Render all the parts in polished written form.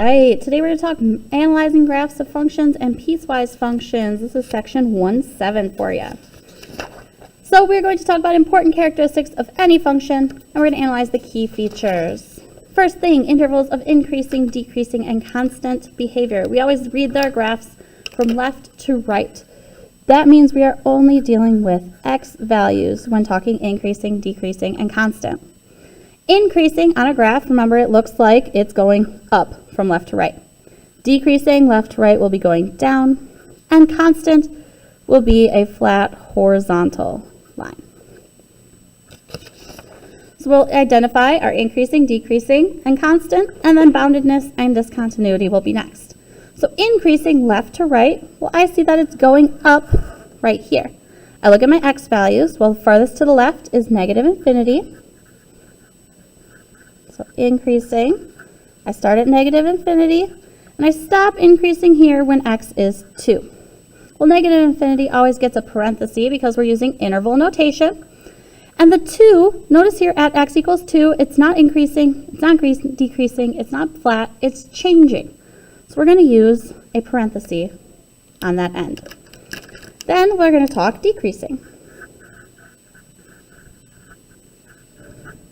right, today we're going to talk analyzing graphs of functions and piecewise functions. This is section 1.7 for you. So we're going to talk about important characteristics of any function, and we're going to analyze the key features. First thing, intervals of increasing, decreasing, and constant behavior. We always read their graphs from left to right. That means we are only dealing with x values when talking increasing, decreasing, and constant. Increasing on a graph, remember it looks like it's going up from left to right. Decreasing left to right will be going down, and constant will be a flat horizontal line. So we'll identify our increasing, decreasing, and constant, and then boundedness and discontinuity will be next. So increasing left to right, well, I see that it's going up right here. I look at my x values. Well, farthest to the left is negative infinity. So increasing, I start at negative infinity, and I stop increasing here when x is 2. Well, negative infinity always gets a parenthesis because we're using interval notation. And the 2, notice here at x equals 2, it's not increasing, it's not decreasing, it's not flat, it's changing. So we're going to use a parenthesis on that end. Then we're going to talk decreasing.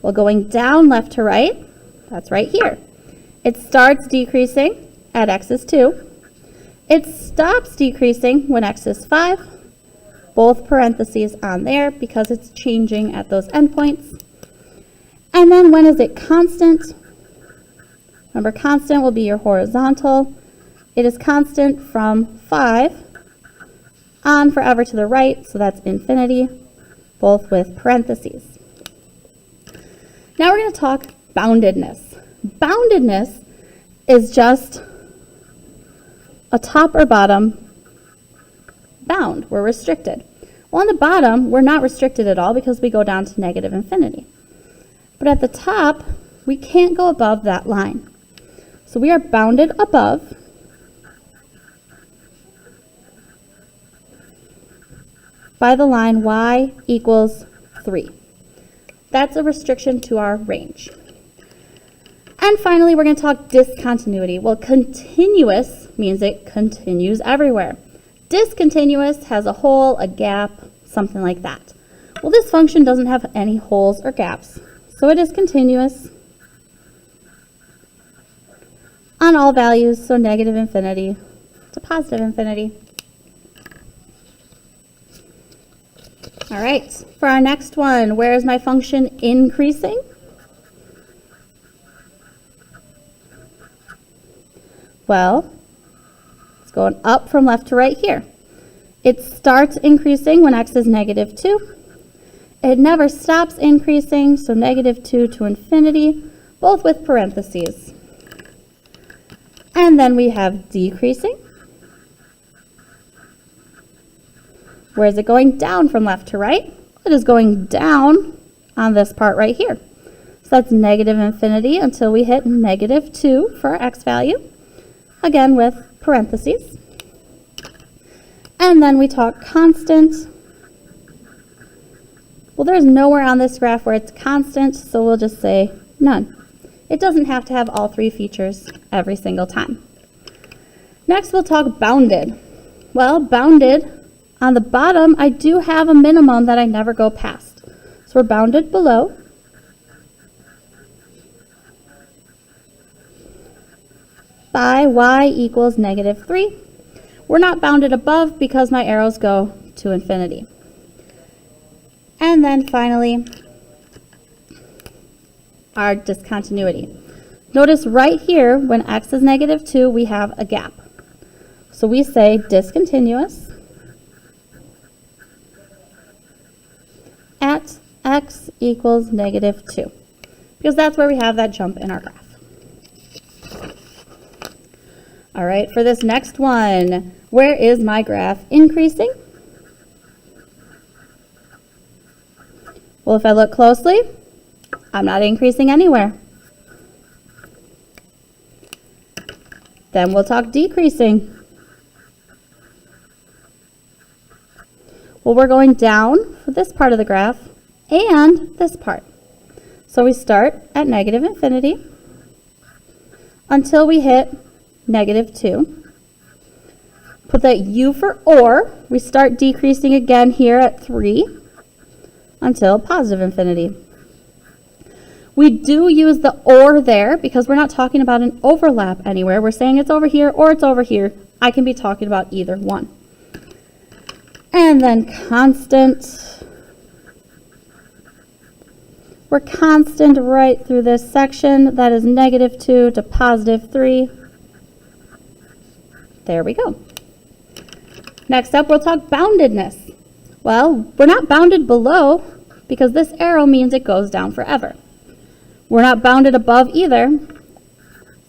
Well, going down left to right, that's right here. It starts decreasing at x is 2. It stops decreasing when x is 5. Both parentheses on there because it's changing at those endpoints. And then when is it constant? Remember, constant will be your horizontal. It is constant from 5 on forever to the right, so that's infinity, both with parentheses. Now we're going to talk boundedness. Boundedness is just a top or bottom bound. We're restricted. Well, on the bottom, we're not restricted at all because we go down to negative infinity. But at the top, we can't go above that line. So we are bounded above by the line y equals 3. That's a restriction to our range. And finally, we're going to talk discontinuity. Well, continuous means it continues everywhere. Discontinuous has a hole, a gap, something like that. Well, this function doesn't have any holes or gaps, so it is continuous on all values, so negative infinity to positive infinity. All right, for our next one, where is my function increasing? Well, it's going up from left to right here. It starts increasing when x is negative 2. It never stops increasing, so negative 2 to infinity, both with parentheses. And then we have decreasing. Where is it going down from left to right? It is going down on this part right here. So that's negative infinity until we hit negative 2 for our x value, again with parentheses. And then we talk constant. Well, there's nowhere on this graph where it's constant, so we'll just say none. It doesn't have to have all three features every single time. Next, we'll talk bounded. Well, bounded, on the bottom, I do have a minimum that I never go past. So we're bounded below. By y equals negative 3. We're not bounded above because my arrows go to infinity. And then finally, our discontinuity. Notice right here, when x is negative 2, we have a gap. So we say discontinuous at x equals negative 2, because that's where we have that jump in our graph. All right, for this next one, where is my graph increasing? Well, if I look closely, I'm not increasing anywhere. Then we'll talk decreasing. Well, we're going down for this part of the graph and this part. So we start at negative infinity until we hit -2. Put that U for or. We start decreasing again here at 3 until positive infinity. We do use the or there because we're not talking about an overlap anywhere. We're saying it's over here or it's over here. I can be talking about either one. And then constant. We're constant right through this section. That is -2 to +3. There we go. Next up, we'll talk boundedness. Well, we're not bounded below because this arrow means it goes down forever. We're not bounded above either,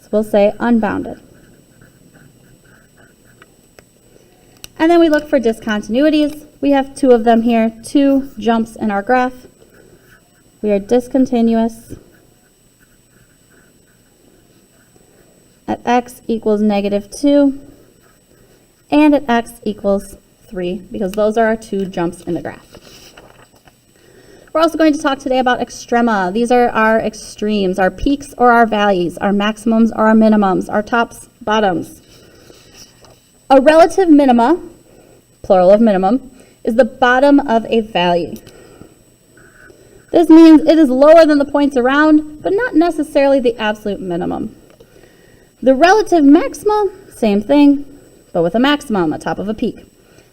so we'll say unbounded. And then we look for discontinuities. We have 2 of them here, 2 jumps in our graph. We are discontinuous at x equals -2 and at x equals 3 because those are our 2 jumps in the graph. We're also going to talk today about extrema. These are our extremes, our peaks or our valleys, our maximums or our minimums, our tops, bottoms. A relative minima, plural of minimum, is the bottom of a valley. This means it is lower than the points around, but not necessarily the absolute minimum. The relative maxima, same thing, but with a maximum on top of a peak.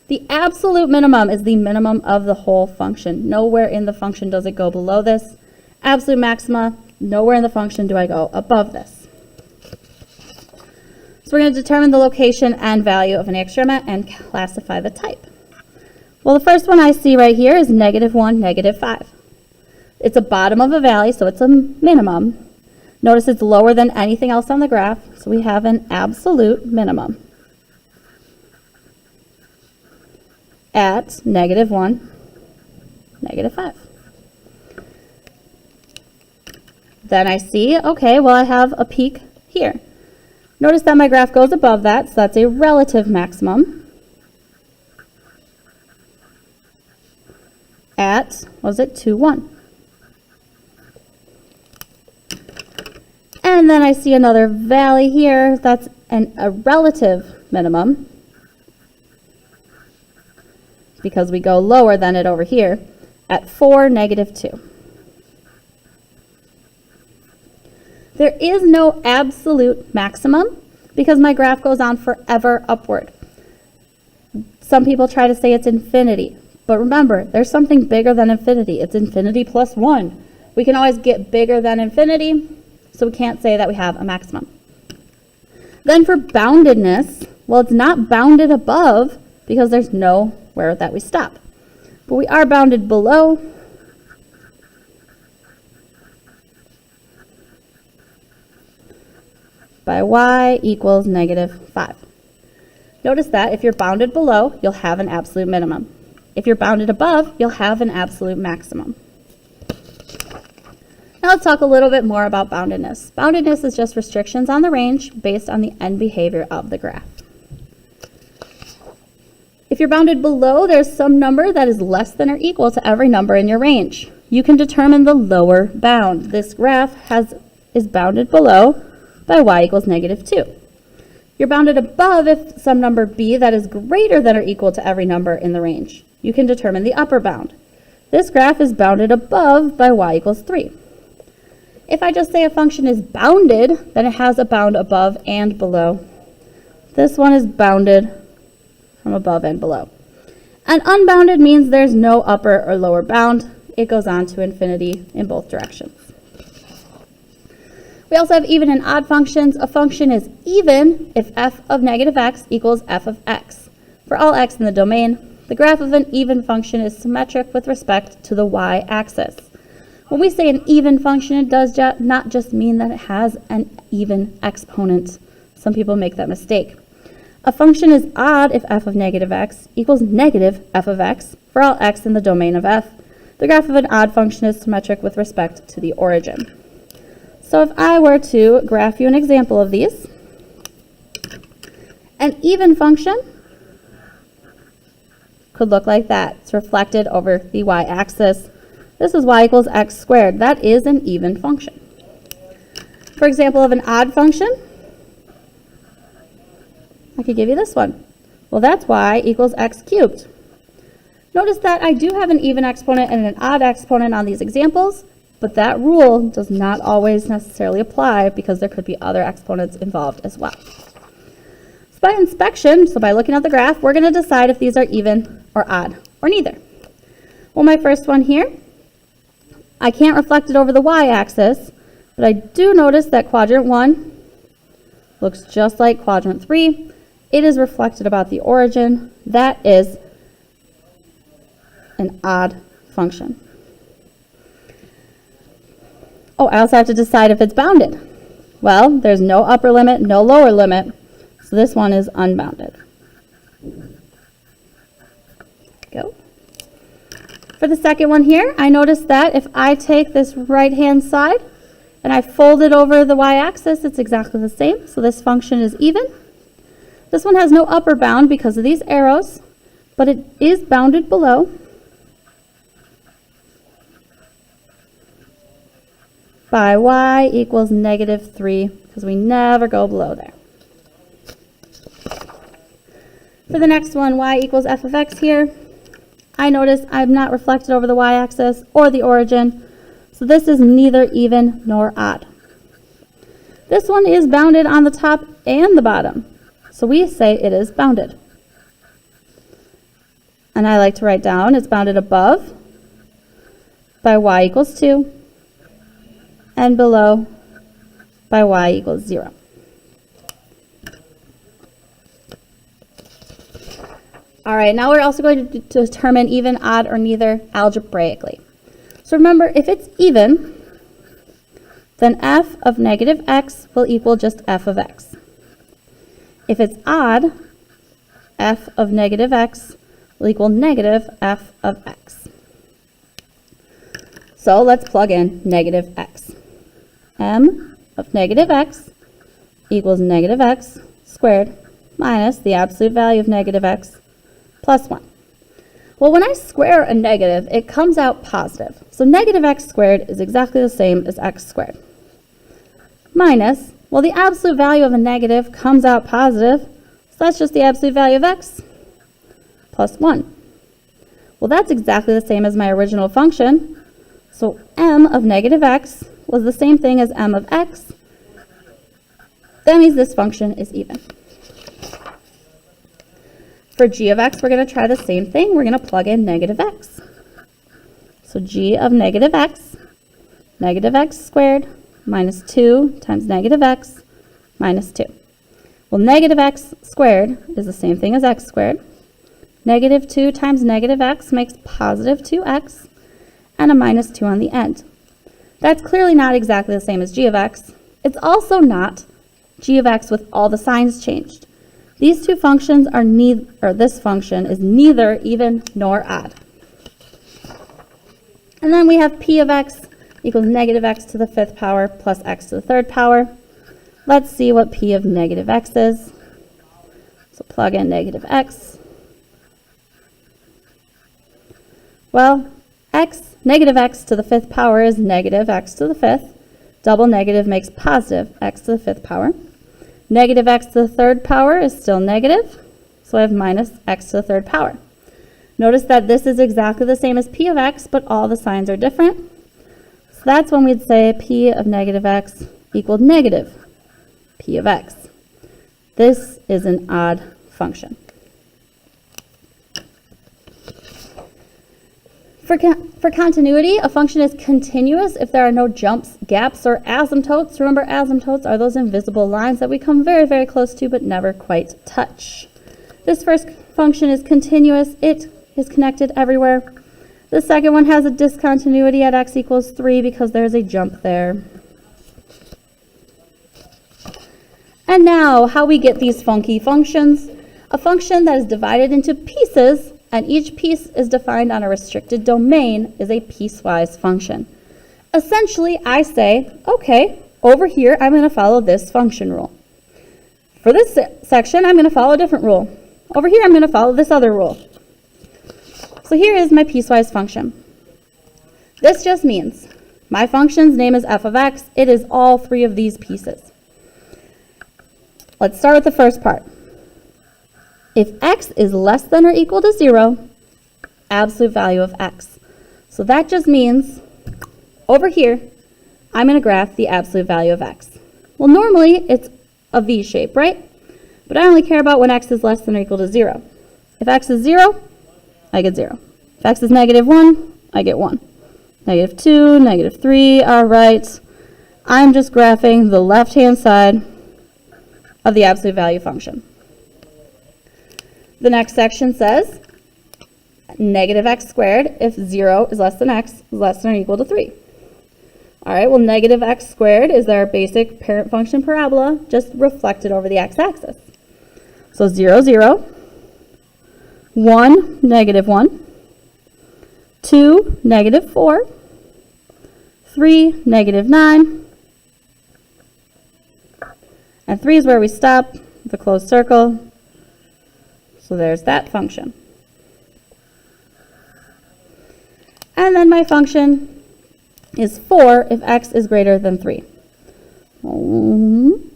The absolute minimum is the minimum of the whole function. Nowhere in the function does it go below this. Absolute maxima, nowhere in the function do I go above this. So we're going to determine the location and value of an extrema and classify the type. Well, the first one I see right here is -1, -5. It's a bottom of a valley, so it's a minimum. Notice it's lower than anything else on the graph, so we have an absolute minimum at -1, -5. Then I see, okay, well, I have a peak here. Notice that my graph goes above that, so that's a relative maximum at, what was it, 2, 1. And then I see another valley here. That's a relative minimum because we go lower than it over here at 4, -2. There is no absolute maximum because my graph goes on forever upward. Some people try to say it's infinity, but remember, there's something bigger than infinity. It's infinity plus 1. We can always get bigger than infinity, so we can't say that we have a maximum. Then for boundedness, well, it's not bounded above because there's nowhere that we stop. But we are bounded below. By y equals -5. Notice that if you're bounded below, you'll have an absolute minimum. If you're bounded above, you'll have an absolute maximum. Now let's talk a little bit more about boundedness. Boundedness is just restrictions on the range based on the end behavior of the graph. If you're bounded below, there's some number that is less than or equal to every number in your range. You can determine the lower bound. This graph is bounded below by y equals -2. You're bounded above if some number b that is greater than or equal to every number in the range. You can determine the upper bound. This graph is bounded above by y equals 3. If I just say a function is bounded, then it has a bound above and below. This one is bounded from above and below. And unbounded means there's no upper or lower bound. It goes on to infinity in both directions. We also have even and odd functions. A function is even if f of -x equals f of x. For all x in the domain, the graph of an even function is symmetric with respect to the y-axis. When we say an even function, it does not just mean that it has an even exponent. Some people make that mistake. A function is odd if f of -x equals -f of x for all x in the domain of f. The graph of an odd function is symmetric with respect to the origin. So if I were to graph you an example of these, an even function could look like that. It's reflected over the y-axis. This is y equals x squared. That is an even function. For example of an odd function, I could give you this one. Well, that's y equals x cubed. Notice that I do have an even exponent and an odd exponent on these examples, but that rule does not always necessarily apply because there could be other exponents involved as well. So by inspection, so by looking at the graph, we're going to decide if these are even or odd or neither. Well, my first one here, I can't reflect it over the y-axis, but I do notice that quadrant 1 looks just like quadrant 3. It is reflected about the origin. That is an odd function. Oh, I also have to decide if it's bounded. Well, there's no upper limit, no lower limit, so this one is unbounded. Go. For the second one here, I notice that if I take this right-hand side and I fold it over the y-axis, it's exactly the same, so this function is even. This one has no upper bound because of these arrows, but it is bounded below by y equals -3, because we never go below there. For the next one, y equals f of x here, I notice I'm not reflected over the y-axis or the origin, so this is neither even nor odd. This one is bounded on the top and the bottom, so we say it is bounded. And I like to write down it's bounded above by y equals 2, and below by y equals 0. All right, now we're also going to determine even, odd, or neither algebraically. So remember, if it's even, then f of negative x will equal just f of x. If it's odd, f of negative x will equal negative f of x. So let's plug in negative x. M of negative x equals negative x squared minus the absolute value of negative x plus 1. Well, when I square a negative, it comes out positive. So negative x squared is exactly the same as x squared. Minus, well, the absolute value of a negative comes out positive, so that's just the absolute value of x plus 1. Well, that's exactly the same as my original function. So m of negative x was the same thing as m of x. That means this function is even. For g of x, we're going to try the same thing. We're going to plug in negative x. So g of negative x squared minus 2 times negative x minus 2. Well, negative x squared is the same thing as x squared. Negative 2 times negative x makes positive 2x, and a minus 2 on the end. That's clearly not exactly the same as g of x. It's also not g of x with all the signs changed. These two functions are this function is neither even nor odd. And then we have p of x equals negative x to the 5th power plus x to the 3rd power. Let's see what p of negative x is. So plug in negative x. Well, negative x to the 5th power is negative x to the 5th. Double negative makes positive x to the 5th power. Negative x to the 3rd power is still negative, so I have minus x to the 3rd power. Notice that this is exactly the same as p of x, but all the signs are different. So that's when we'd say p of negative x equaled negative p of x. This is an odd function. For continuity, a function is continuous if there are no jumps, gaps, or asymptotes. Remember, asymptotes are those invisible lines that we come very, very close to but never quite touch. This first function is continuous. It is connected everywhere. The second one has a discontinuity at x equals 3 because there's a jump there. And now, how we get these funky functions. A function that is divided into pieces and each piece is defined on a restricted domain is a piecewise function. Essentially, I say, okay, over here I'm going to follow this function rule. For this section, I'm going to follow a different rule. Over here, I'm going to follow this other rule. So here is my piecewise function. This just means my function's name is f of x. It is all three of these pieces. Let's start with the first part. If x is less than or equal to 0, absolute value of x. So that just means over here, I'm going to graph the absolute value of x. Well, normally it's a V shape, right? But I only care about when x is less than or equal to 0. If x is 0, I get 0. If x is negative 1, I get 1. Negative 2, negative 3, all right. I'm just graphing the left-hand side of the absolute value function. The next section says negative x squared if 0 is less than x is less than or equal to 3. All right, well, negative x squared is our basic parent function parabola, just reflected over the x-axis. So 0, 0, 1, negative 1, 2, negative 4, 3, negative 9, and 3 is where we stop, the closed circle. So there's that function. And then my function is 4 if x is greater than 3.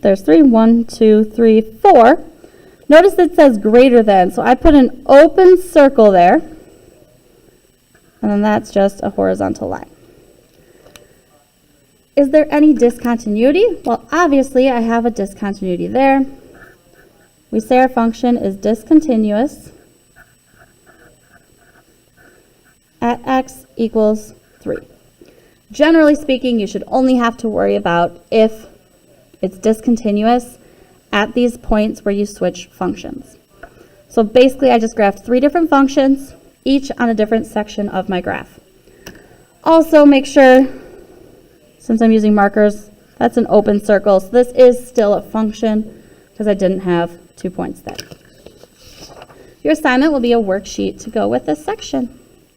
There's 3, 1, 2, 3, 4. Notice it says greater than, so I put an open circle there, and then that's just a horizontal line. Is there any discontinuity? Well, obviously I have a discontinuity there. We say our function is discontinuous at x equals 3. Generally speaking, you should only have to worry about if it's discontinuous at these points where you switch functions. So basically, I just graphed 3 different functions, each on a different section of my graph. Also, make sure, since I'm using markers, that's an open circle. So this is still a function because I didn't have 2 points there. Your assignment will be a worksheet to go with this section.